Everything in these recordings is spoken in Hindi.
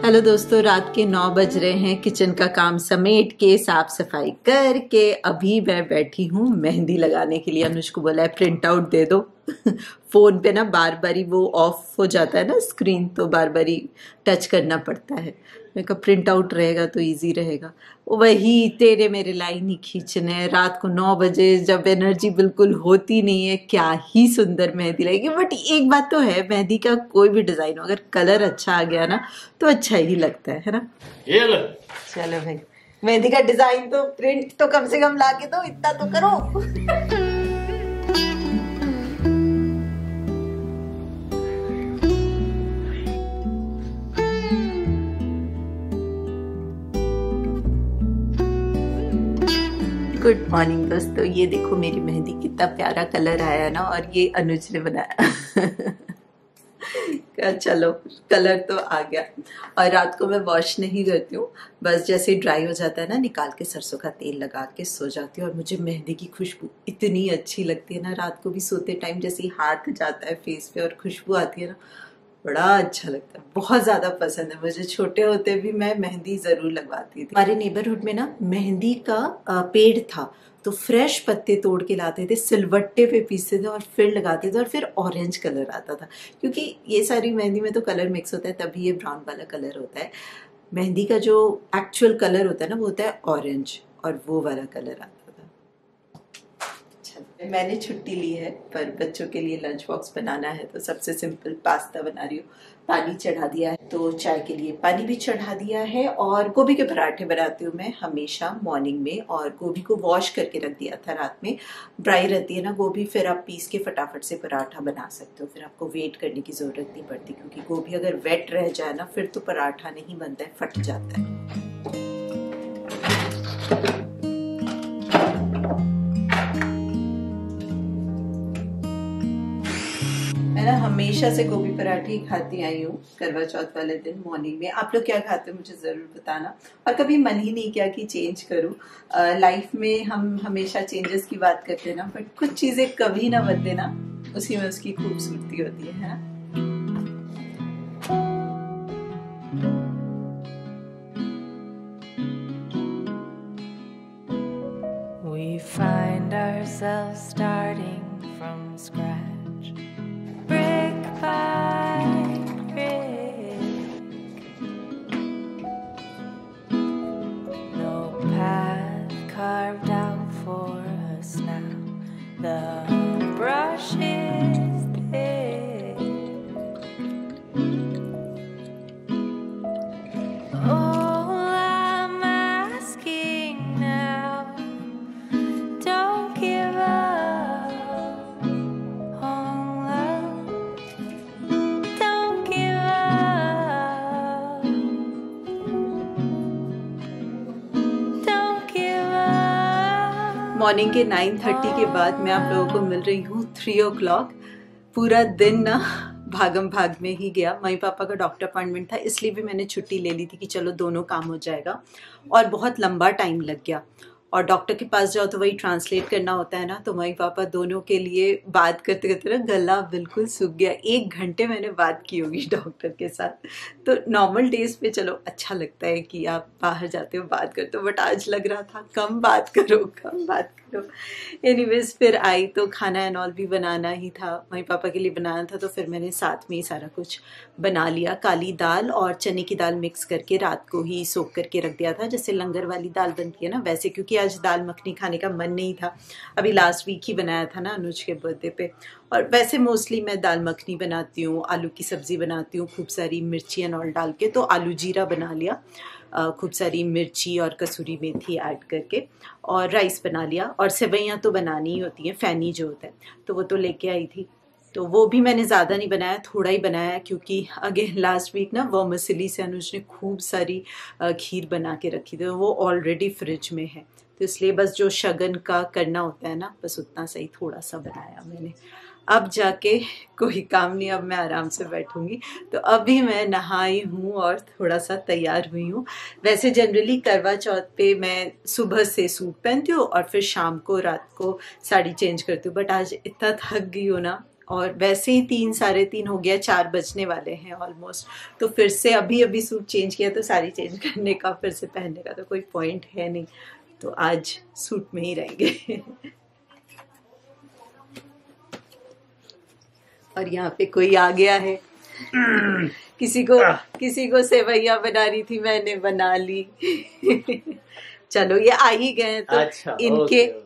हेलो दोस्तों, रात के 9 बज रहे हैं। किचन का काम समेट के साफ सफाई करके अभी मैं बैठी हूँ मेहंदी लगाने के लिए। अनुज को बोला है प्रिंट आउट दे दो। फोन पे ना बार बारी वो ऑफ हो जाता है ना स्क्रीन, तो बार बारी टच करना पड़ता है। मैं कहा प्रिंट आउट रहेगा तो इजी रहेगा। वही तेरे मेरे लाइन ही खींचने रात को 9 बजे, जब एनर्जी बिल्कुल होती नहीं है। क्या ही सुंदर मेहंदी लगेगी। बट एक बात तो है, मेहंदी का कोई भी डिजाइन हो, अगर कलर अच्छा आ गया ना तो अच्छा ही लगता है ना। चलो भाई, मेहंदी का डिजाइन तो प्रिंट तो कम से कम लाके दो, इतना तो करो। गुड मॉर्निंग दोस्तों, ये देखो मेरी मेहंदी कितना प्यारा कलर आया ना, और ये अनुज ने बनाया। चलो कलर तो आ गया। और रात को मैं वॉश नहीं करती हूँ, बस जैसे ही ड्राई हो जाता है ना निकाल के सरसों का तेल लगा के सो जाती हूँ। और मुझे मेहंदी की खुशबू इतनी अच्छी लगती है ना, रात को भी सोते टाइम जैसे ही हाथ जाता है फेस पे और खुशबू आती है ना, बड़ा अच्छा लगता है। बहुत ज्यादा पसंद है मुझे। छोटे होते भी मैं मेहंदी जरूर लगवाती थी। हमारे नेबरहुड में ना मेहंदी का पेड़ था, तो फ्रेश पत्ते तोड़ के लाते थे, सिलवट्टे पे पीसते थे और फिर लगाते थे, और फिर ऑरेंज कलर आता था। क्योंकि ये सारी मेहंदी में तो कलर मिक्स होता है, तभी ये ब्राउन वाला कलर होता है। मेहंदी का जो एक्चुअल कलर होता है ना वो होता है ऑरेंज, और वो वाला कलर आता है। मैंने छुट्टी ली है, पर बच्चों के लिए लंच बॉक्स बनाना है, तो सबसे सिंपल पास्ता बना रही हूँ। पानी चढ़ा दिया है, तो चाय के लिए पानी भी चढ़ा दिया है। और गोभी के पराठे बनाती हूँ मैं हमेशा मॉर्निंग में, और गोभी को वॉश करके रख दिया था रात में। ड्राई रहती है ना गोभी, फिर आप पीस के फटाफट से पराठा बना सकते हो। फिर आपको वेट करने की जरूरत नहीं पड़ती, क्योंकि गोभी अगर वेट रह जाए ना फिर तो पराठा नहीं बनता है, फट जाता है। मैं ना हमेशा से गोभी पराठे ही खाती आई हूँ करवा चौथ वाले दिन मॉर्निंग में। आप लोग क्या खाते हो मुझे जरूर बताना। और कभी मन ही नहीं किया कि चेंज करूँ। लाइफ में हम हमेशा चेंजेस की बात करते हैं ना, बट कुछ चीजें कभी ना बदले ना, उसी में उसकी खूबसूरती होती है ना। We find ourselves starting from scratch, brick by brick. No path carved out for us now. The brush is thick. All I'm asking now, don't give up on love. Don't give up. Don't give up. Morning के 9:30 के बाद मैं आप लोगों को मिल रही हूँ 3 o'clock। पूरा दिन ना भागम भाग में ही गया। मम्मी पापा का डॉक्टर अपॉइंटमेंट था, इसलिए भी मैंने छुट्टी ले ली थी कि चलो दोनों काम हो जाएगा। और बहुत लंबा टाइम लग गया। और डॉक्टर के पास जाओ तो वही ट्रांसलेट करना होता है ना, तो मम्मी पापा दोनों के लिए बात करते करते ना गला बिल्कुल सूख गया। 1 घंटे मैंने बात की होगी डॉक्टर के साथ। तो नॉर्मल डेज पे चलो अच्छा लगता है कि आप बाहर जाते हो बात करते हो, बट आज लग रहा था कम बात करो कम बात करो। एनीवेज फिर आई तो खाना एंड ऑल भी बनाना ही था, मम्मी पापा के लिए बनाना था, तो फिर मैंने साथ में ही सारा कुछ बना लिया। काली दाल और चने की दाल मिक्स करके रात को ही सोख करके रख दिया था, जैसे लंगर वाली दाल बनती है ना वैसे। क्योंकि आज दाल मखनी खाने का मन नहीं था, अभी लास्ट वीक ही बनाया था ना अनुज के बर्थडे पे। और वैसे मोस्टली मैं दाल मखनी बनाती हूँ, आलू की सब्जी बनाती हूँ, खूब सारी मिर्ची एंड ऑल डाल के। तो आलू जीरा बना लिया, खूब सारी मिर्ची और कसूरी मेथी ऐड करके, और राइस बना लिया। और सेवैयाँ तो बनानी ही होती हैं, फैनी जो होता है, तो वो तो लेके आई थी। तो वो भी मैंने ज़्यादा नहीं बनाया, थोड़ा ही बनाया, क्योंकि अगेन लास्ट वीक ना वर्मिसेली से अनुज ने खूब सारी खीर बना के रखी थी, वो ऑलरेडी फ्रिज में है। तो इसलिए बस जो शगन का करना होता है ना, बस उतना सही थोड़ा सा बनाया मैंने। अब जाके कोई काम नहीं, अब मैं आराम से बैठूंगी। तो अभी मैं नहाई हूँ और थोड़ा सा तैयार हुई हूँ। वैसे जनरली करवा चौथ पे मैं सुबह से सूट पहनती हूँ और फिर शाम को रात को साड़ी चेंज करती हूँ, बट आज इतना थक गई हूँ ना, और वैसे ही 3 साढ़े 3 हो गया, 4 बजने वाले हैं ऑलमोस्ट। तो फिर से अभी सूट चेंज किया, तो साड़ी चेंज करने का फिर से पहनने का तो कोई पॉइंट है नहीं, तो आज सूट में ही रहेंगे। और यहाँ पे कोई आ गया है। किसी को सेवैया बना रही थी, मैंने बना ली। चलो ये आ ही गए तो अच्छा,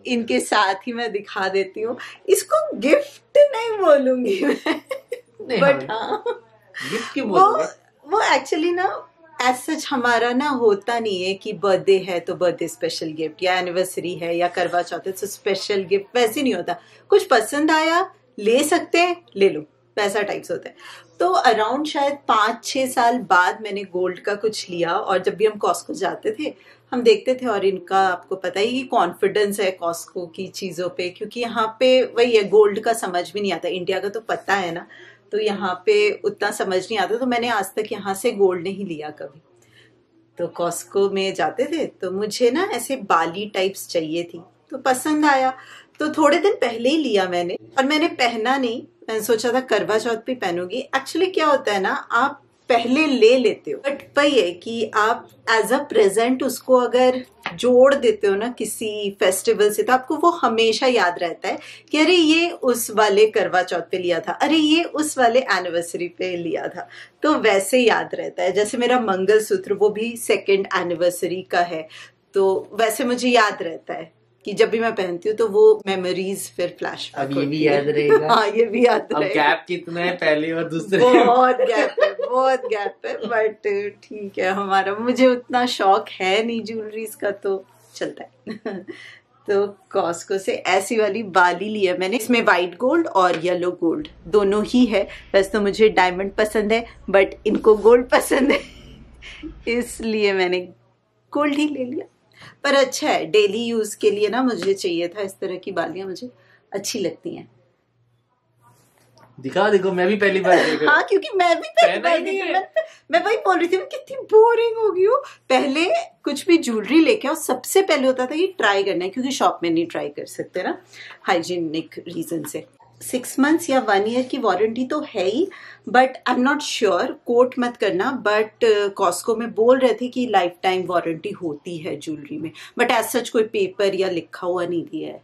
इनके साथ ही मैं दिखा देती हूँ। इसको गिफ्ट नहीं बोलूंगी मैं, बट हाँ गिफ्ट क्यों बोलोगे? वो एक्चुअली ना एज सच हमारा ना होता नहीं है कि बर्थडे है तो बर्थडे स्पेशल गिफ्ट, या एनिवर्सरी है या करवा चौथ है तो स्पेशल गिफ्ट, वैसे नहीं होता। कुछ पसंद आया ले सकते हैं, ले लो, वैसा टाइप्स होता है। तो अराउंड शायद 5-6 साल बाद मैंने गोल्ड का कुछ लिया, और जब भी हम कॉस्को जाते थे हम देखते थे, और इनका आपको पता ही कॉन्फिडेंस है कॉस्को की चीज़ों पे, क्योंकि यहाँ पे वही है, गोल्ड का समझ भी नहीं आता। इंडिया का तो पता है ना, तो यहाँ पे उतना समझ नहीं आता। तो मैंने आज तक यहाँ से गोल्ड नहीं लिया कभी। तो कॉस्को में जाते थे तो मुझे ना ऐसे बाली टाइप्स चाहिए थी, तो पसंद आया, तो थोड़े दिन पहले ही लिया मैंने, और मैंने पहना नहीं। मैंने सोचा था करवा चौथ पे पहनूंगी। एक्चुअली क्या होता है ना, आप पहले ले लेते हो, बट वही है कि आप एज अ प्रेजेंट उसको अगर जोड़ देते हो ना किसी फेस्टिवल से, तो आपको वो हमेशा याद रहता है कि अरे ये उस वाले करवा चौथ पे लिया था, अरे ये उस वाले एनिवर्सरी पे लिया था, तो वैसे याद रहता है। जैसे मेरा मंगलसूत्र वो भी 2nd एनिवर्सरी का है, तो वैसे मुझे याद रहता है कि जब भी मैं पहनती हूँ तो वो मेमोरीज फिर फ्लैश। अब ये भी याद रहेगा। हाँ ये भी याद अब रहेगा। गैप कितना है पहले और दूसरे? बहुत गैप है, बट ठीक है, हमारा मुझे उतना शौक है नहीं ज्वेलरीज का, तो चलता है। तो कॉस्को से ऐसी वाली बाली ली है मैंने, इसमें व्हाइट गोल्ड और येलो गोल्ड दोनों ही है। वैसे तो मुझे डायमंड पसंद है, बट इनको गोल्ड पसंद है, इसलिए मैंने गोल्ड ही ले लिया। पर अच्छा है, डेली यूज के लिए ना मुझे चाहिए था इस तरह की बालियां, मुझे अच्छी लगती हैं। दिखा देखो, मैं भी पहली बार देख रहा हूं। हाँ, क्योंकि मैं भी पहली बार देख रही हूं। मैं वही बोल रही थी, मैं कितनी बोरिंग हो गई हूँ। पहले कुछ भी ज्वेलरी लेके आओ, सबसे पहले होता था कि ट्राई करना है, क्योंकि शॉप में नहीं ट्राई कर सकते ना, हाइजीनिक रीजन से। 6 मंथ्स या 1 ईयर की वारंटी तो है ही, but I am not sure, quote मत करना, बट कॉस्को में बोल रहे थे कि लाइफ टाइम वारंटी होती है ज्वेलरी में, बट एज सच कोई पेपर या लिखा हुआ नहीं दिया है।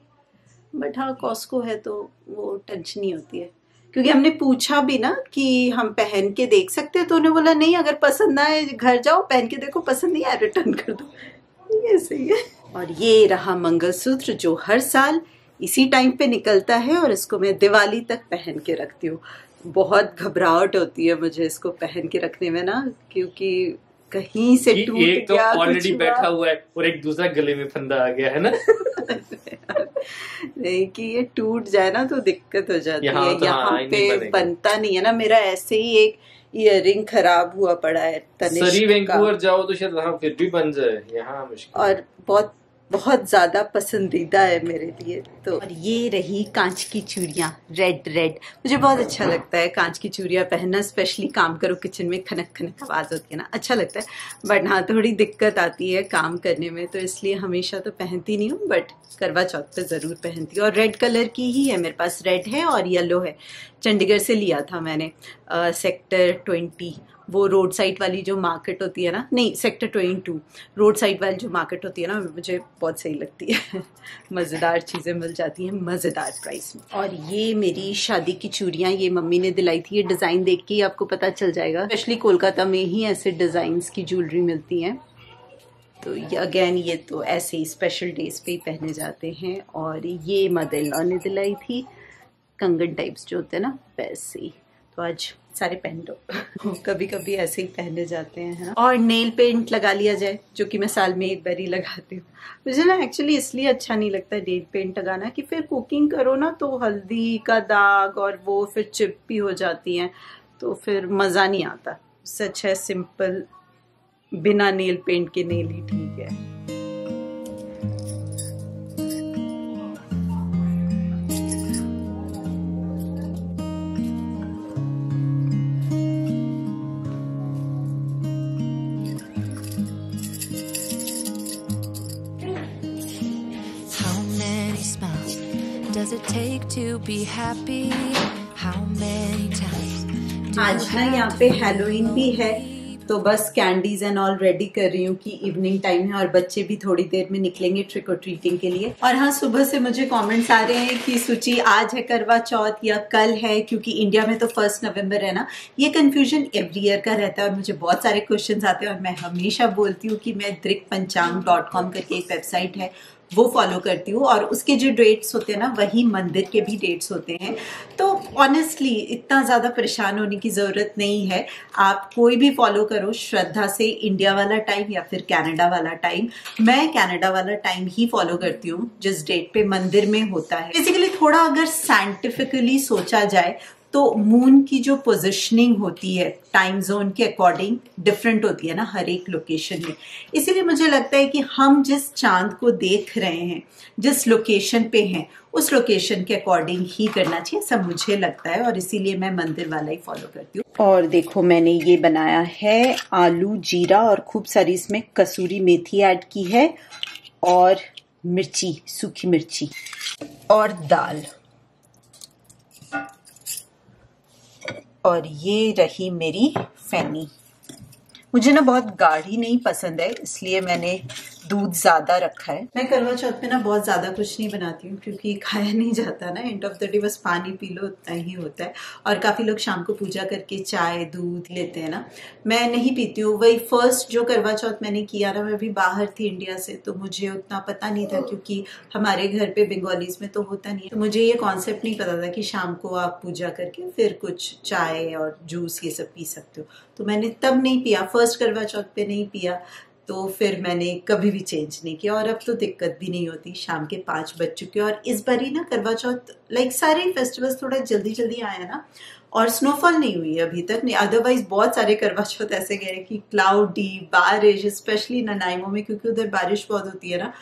बट हाँ, कॉस्को है तो वो टेंशन नहीं होती है, क्योंकि हमने पूछा भी ना कि हम पहन के देख सकते हैं, तो उन्होंने बोला नहीं, अगर पसंद आए घर जाओ पहन के देखो, पसंद नहीं आए रिटर्न कर दो। ये सही है। और ये रहा मंगलसूत्र, जो हर साल इसी टाइम पे निकलता है, और इसको मैं दिवाली तक पहन के रखती हूँ। बहुत घबराहट होती है मुझे इसको पहन के रखने में ना, क्योंकि कहीं से टूट गया, एक तो ऑलरेडी बैठा हुआ है और एक दूसरा गले में फंदा आ गया है ना। नहीं कि ये टूट जाए ना तो दिक्कत हो जाती है। तो यहाँ पे बनता नहीं है ना। मेरा ऐसे ही एक ईयरिंग खराब हुआ पड़ा है तनिष्क सरी का, वैंकूवर जाओ तो शायद वहाँ फिर भी बन जाए, यहाँ मुश्किल। और बहुत बहुत ज्यादा पसंदीदा है मेरे लिए तो। और ये रही कांच की चूड़ियां, रेड मुझे बहुत अच्छा लगता है कांच की चूड़ियां पहनना, स्पेशली काम करो किचन में, खनक खनक आवाज होती है ना, अच्छा लगता है। बट हाँ, थोड़ी दिक्कत आती है काम करने में, तो इसलिए हमेशा तो पहनती नहीं हूँ, बट करवा चौथ पे जरूर पहनती हूँ। और रेड कलर की ही है मेरे पास, रेड है और येलो है। चंडीगढ़ से लिया था मैंने, सेक्टर 20, वो रोड साइड वाली जो मार्केट होती है ना, नहीं सेक्टर 22 रोड साइड वाली जो मार्केट होती है ना, मुझे बहुत सही लगती है। मज़ेदार चीज़ें मिल जाती हैं मज़ेदार प्राइस में। और ये मेरी शादी की चूड़ियाँ, ये मम्मी ने दिलाई थी। ये डिज़ाइन देख के ही आपको पता चल जाएगा, स्पेशली कोलकाता में ही ऐसे डिज़ाइंस की ज्वेलरी मिलती हैं। तो अगेन ये तो ऐसे ही स्पेशल डेज पे ही पहने जाते हैं। और ये मदर इन लॉ ने दिलाई थी, कंगन टाइप्स जो होते हैं ना वैसे ही। तो आज सारे पहन लो। कभी कभी ऐसे ही पहने जाते हैं, है ना। और नेल पेंट लगा लिया जाए, जो कि मैं साल में एक बार ही लगाती हूँ। मुझे ना एक्चुअली इसलिए अच्छा नहीं लगता नेल पेंट लगाना कि फिर कुकिंग करो ना तो हल्दी का दाग और वो फिर चिप भी हो जाती हैं, तो फिर मज़ा नहीं आता। उससे अच्छा है सिंपल बिना नेल पेंट के नेल ही ठीक है। Does it take to be happy? आज ना यहाँ पे हैलोवीन भी है, तो बस कैंडीज एंड ऑल रेडी कर रही हूँ कि इवनिंग टाइम है और बच्चे भी थोड़ी देर में निकलेंगे ट्रिक और ट्रीटिंग के लिए। और हाँ, सुबह से मुझे कमेंट्स आ रहे हैं कि सूची आज है करवा चौथ या कल है, क्योंकि इंडिया में तो 1 नवंबर है ना। ये कंफ्यूजन एवरी ईयर का रहता है और मुझे बहुत सारे क्वेश्चंस आते हैं और मैं हमेशा बोलती हूँ कि मैं दृक्पंचांग.com करके एक वेबसाइट है वो फॉलो करती हूँ और उसके जो डेट्स होते हैं ना वही मंदिर के भी डेट्स होते हैं। तो ऑनेस्टली इतना ज़्यादा परेशान होने की ज़रूरत नहीं है, आप कोई भी फॉलो करो श्रद्धा से, इंडिया वाला टाइम या फिर कनाडा वाला टाइम। मैं कनाडा वाला टाइम ही फॉलो करती हूँ जिस डेट पे मंदिर में होता है। बेसिकली थोड़ा अगर साइंटिफिकली सोचा जाए तो मून की जो पोजिशनिंग होती है टाइम जोन के अकॉर्डिंग डिफरेंट होती है ना हर एक लोकेशन में। इसीलिए मुझे लगता है कि हम जिस चांद को देख रहे हैं, जिस लोकेशन पे हैं, उस लोकेशन के अकॉर्डिंग ही करना चाहिए, सब मुझे लगता है। और इसीलिए मैं मंदिर वाला ही फॉलो करती हूँ। और देखो मैंने ये बनाया है आलू जीरा और खूब सारी इसमें कसूरी मेथी ऐड की है और मिर्ची, सूखी मिर्ची और दाल। और ये रही मेरी फैनी। मुझे ना बहुत गाढ़ी नहीं पसंद है, इसलिए मैंने दूध ज्यादा रखा है। मैं करवा चौथ में ना बहुत ज्यादा कुछ नहीं बनाती हूँ क्योंकि खाया नहीं जाता ना, एंड ऑफ द डे बस पानी पी लो उतना ही होता है। और काफी लोग शाम को पूजा करके चाय दूध लेते हैं ना, मैं नहीं पीती हूँ। वही फर्स्ट जो करवा चौथ मैंने किया ना, मैं भी बाहर थी इंडिया से, तो मुझे उतना पता नहीं था क्योंकि हमारे घर पे बंगालीज में तो होता नहीं है। तो मुझे ये कॉन्सेप्ट नहीं पता था कि शाम को आप पूजा करके फिर कुछ चाय और जूस ये सब पी सकते हो। तो मैंने तब नहीं पिया, फर्स्ट करवा चौथ पे नहीं पिया, तो फिर मैंने कभी भी चेंज नहीं किया। और अब तो दिक्कत भी नहीं होती, शाम के 5 बज चुके। और इस बार ही ना करवा चौथ लाइक सारे फेस्टिवल्स थोड़ा जल्दी जल्दी आए हैं ना, और स्नोफॉल नहीं हुई अभी तक नहीं। अदरवाइज बहुत सारे करवा चौथ ऐसे गए कि क्लाउडी, बारिश, स्पेशली ननाइमो में, क्योंकि उधर बारिश बहुत होती है ना,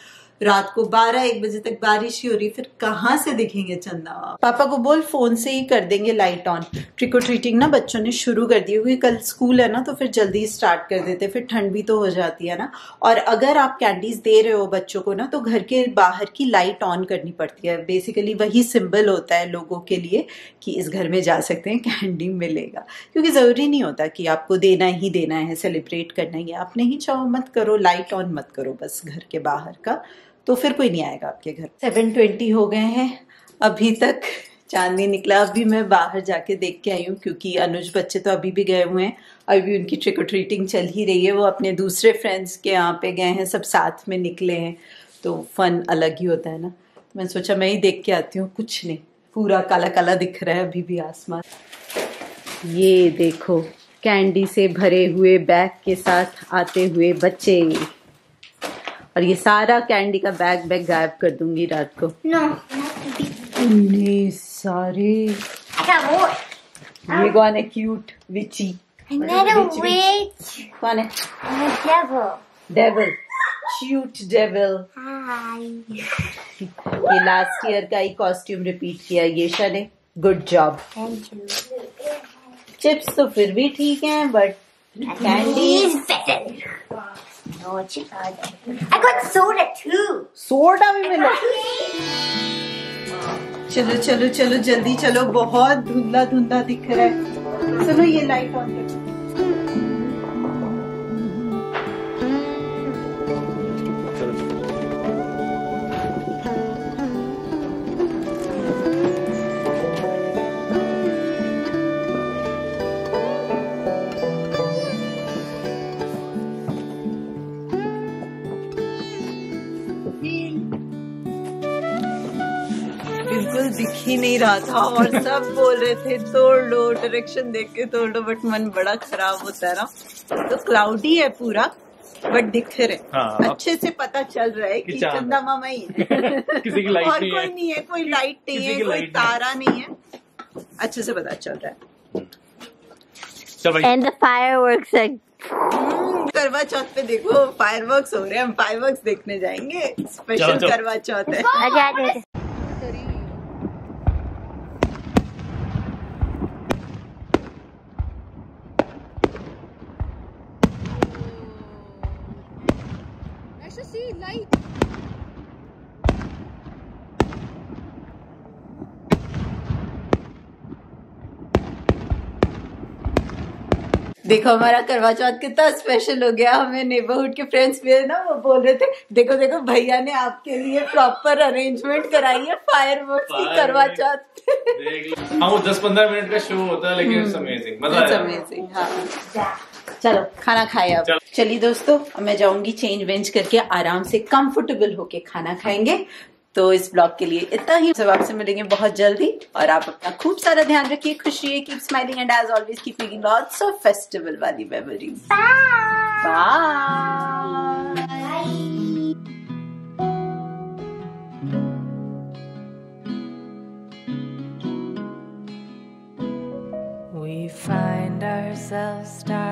रात को 12-1 बजे तक बारिश ही हो रही, फिर कहाँ से दिखेंगे चंदा। पापा को बोल फोन से ही कर देंगे लाइट ऑन। ट्रिक और ट्रीटिंग ना बच्चों ने शुरू कर दी, क्योंकि कल स्कूल है ना, तो फिर जल्दी स्टार्ट कर देते, फिर ठंड भी तो हो जाती है ना। और अगर आप कैंडीज दे रहे हो बच्चों को ना, तो घर के बाहर की लाइट ऑन करनी पड़ती है। बेसिकली वही सिंबल होता है लोगों के लिए कि इस घर में जा सकते हैं, कैंडी मिलेगा। क्योंकि जरूरी नहीं होता कि आपको देना ही देना है, सेलिब्रेट करना ही है। आप नहीं चाहो मत करो, लाइट ऑन मत करो बस घर के बाहर का, तो फिर कोई नहीं आएगा आपके घर। 7:20 हो गए हैं, अभी तक चांद नहीं निकला। अभी मैं बाहर जाके देख के आई हूँ क्योंकि अनुज बच्चे तो अभी भी गए हुए हैं, अभी उनकी ट्रिक और ट्रीटिंग चल ही रही है। वो अपने दूसरे फ्रेंड्स के यहाँ पे गए हैं, सब साथ में निकले हैं, तो फन अलग ही होता है ना। तो मैंने सोचा मैं ही देख के आती हूँ। कुछ नहीं, पूरा काला काला दिख रहा है अभी भी आसमान। ये देखो कैंडी से भरे हुए बैग के साथ आते हुए बच्चे, और ये सारा कैंडी का बैग गायब कर दूंगी रात को। इतने सारे। ये कौन है क्यूट विची? कौन है? Devil, cute devil. ये लास्ट ईयर का ही कॉस्ट्यूम रिपीट किया यशा ने, गुड जॉब। चिप्स तो फिर भी ठीक हैं, but candy No, I got soda too. Soda भी मिला। चलो चलो चलो जल्दी चलो, बहुत धुंधला धुंधला दिख रहा है। चलो ये लाइट ऑन करो। बिल्कुल दिख ही नहीं रहा था और सब बोल रहे थे तोड़ लो, डायरेक्शन देख के तोड़ लो, बट मन बड़ा खराब होता है ना। तो क्लाउडी है पूरा, बट दिख रहे। हाँ, अच्छे से पता चल रहा है कि चंदा मामा ही है। किसी की लाइट और नहीं कोई नहीं है, कोई लाइट नहीं है, कोई तारा नहीं है, अच्छे से पता चल रहा है। And the fireworks are करवा चौथ पे देखो फायरवर्क्स हो रहे हैं, हम फायरवर्क्स देखने जाएंगे। स्पेशल करवा चौथ है। See light. देखो हमारा करवा चौथ कितना स्पेशल हो गया। हमें नेबरहुड के फ्रेंड्स भी है ना, वो बोल रहे थे देखो देखो भैया ने आपके लिए प्रॉपर अरेंजमेंट कराई है फायरवर्क्स की करवा चौथ। देख लो। हाँ वो 10-15 मिनट का शो होता है लेकिन इट्स अमेजिंग, मजा आया। अमेजिंग। हाँ चलो खाना खाए अब। चलिए दोस्तों, अब मैं जाऊंगी चेंज वेंज करके आराम से कंफर्टेबल होके खाना खाएंगे। तो इस ब्लॉग के लिए इतना ही। सब आपसे मिलेंगे बहुत जल्दी और आप अपना खूब सारा ध्यान रखिए, खुश रहिए, keep smiling and as always keep making lots of festival वाली memories. We find ourselves starting